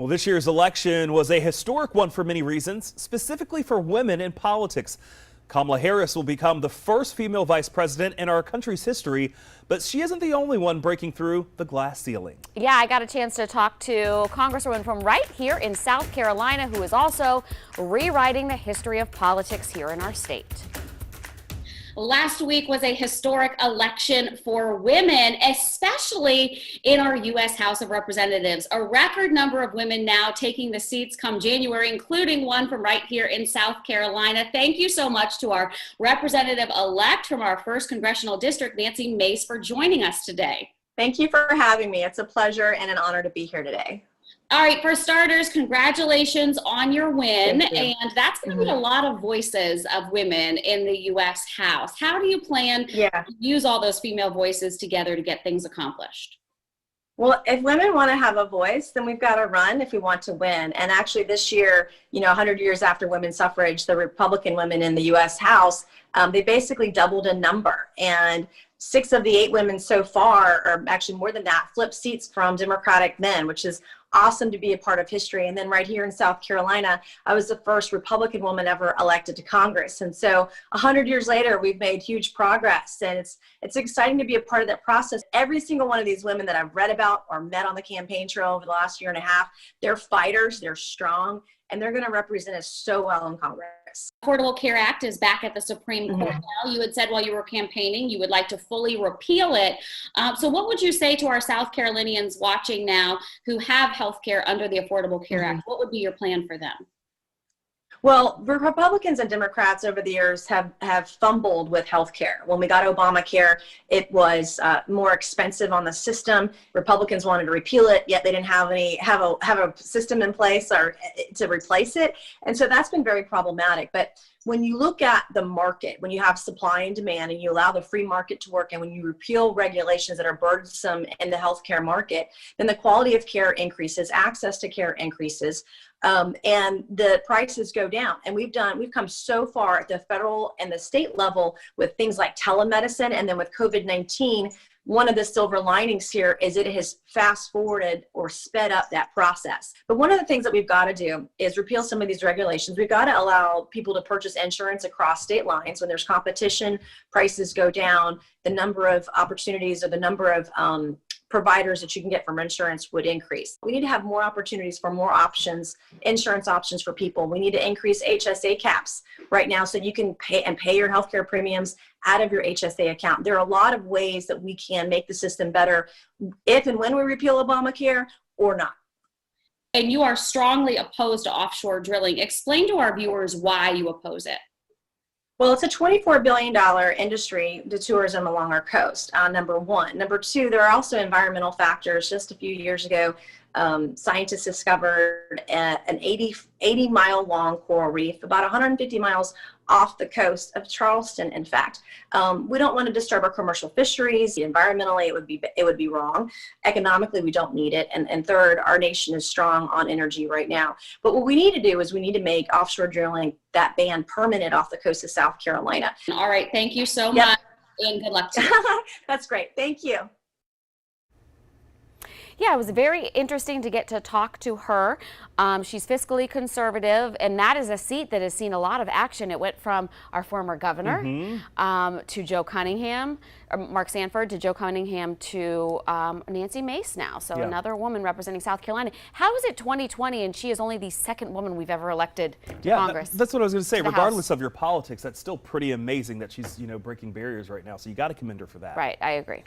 Well, this year's election was a historic one for many reasons, specifically for women in politics. Kamala Harris will become the first female vice president in our country's history, but she isn't the only one breaking through the glass ceiling. Yeah, I got a chance to talk to Congresswoman from right here in South Carolina, who is also rewriting the history of politics here in our state. Last week was a historic election for women, especially in our U.S. House of Representatives. A record number of women now taking the seats come January, including one from right here in South Carolina. Thank you so much to our representative-elect from our 1st Congressional District, Nancy Mace, for joining us today. Thank you for having me. It's a pleasure and an honor to be here today. All right, for starters, congratulations on your win. And that's going to be a lot of voices of women in the U.S. House. How do you plan to use all those female voices together to get things accomplished? Well, if women want to have a voice, then we've got to run if we want to win. And actually this year, 100 years after women's suffrage, the Republican women in the U.S. House, they basically doubled in number. And 6 of the 8 women so far, or actually more than that, flipped seats from Democratic men, which is awesome to be a part of history. And then right here in South Carolina, I was the first Republican woman ever elected to Congress. And so 100 years later, we've made huge progress. And it's exciting to be a part of that process. Every single one of these women that I've read about or met on the campaign trail over the last year and a half, they're fighters, they're strong, and they're going to represent us so well in Congress. Affordable Care Act is back at the Supreme Court now. You had said while you were campaigning you would like to fully repeal it. So what would you say to our South Carolinians watching now who have health care under the Affordable Care Act? What would be your plan for them? Well, the Republicans and Democrats over the years have fumbled with health care. When we got Obamacare, it was more expensive on the system. Republicans wanted to repeal it, yet they didn't have a system in place or to replace it. And so that's been very problematic. But when you look at the market, when you have supply and demand and you allow the free market to work, and when you repeal regulations that are burdensome in the healthcare market, then the quality of care increases, access to care increases, and the prices go down. And we've come so far at the federal and the state level with things like telemedicine, and then with COVID-19, one of the silver linings here is it has fast forwarded or sped up that process. But one of the things that we've got to do is repeal some of these regulations. We've got to allow people to purchase insurance across state lines. When there's competition, prices go down, the number of opportunities or the number of providers that you can get from insurance would increase. We need to have more opportunities for more options, insurance options for people. We need to increase HSA caps right now so you can pay your healthcare premiums out of your HSA account. There are a lot of ways that we can make the system better if and when we repeal Obamacare or not. And you are strongly opposed to offshore drilling. Explain to our viewers why you oppose it. Well, it's a $24 billion industry, the tourism along our coast, number one. Number two, there are also environmental factors. Just a few years ago, scientists discovered an 80-mile long coral reef, about 150 miles off the coast of Charleston, in fact. We don't want to disturb our commercial fisheries. Environmentally, it would be wrong. Economically, we don't need it. And third, our nation is strong on energy right now. But what we need to do is we need to make offshore drilling, that ban, permanent off the coast of South Carolina. All right. Thank you so much, and good luck to you. That's great. Thank you. Yeah, it was very interesting to get to talk to her. She's fiscally conservative, and that is a seat that has seen a lot of action. It went from our former governor to Joe Cunningham, or Mark Sanford, to Joe Cunningham, to Nancy Mace now. So another woman representing South Carolina. How is it 2020 and she is only the 2nd woman we've ever elected to Congress? That's what I was going to say. To Regardless of your politics, that's still pretty amazing that she's breaking barriers right now. So you got to commend her for that. Right, I agree.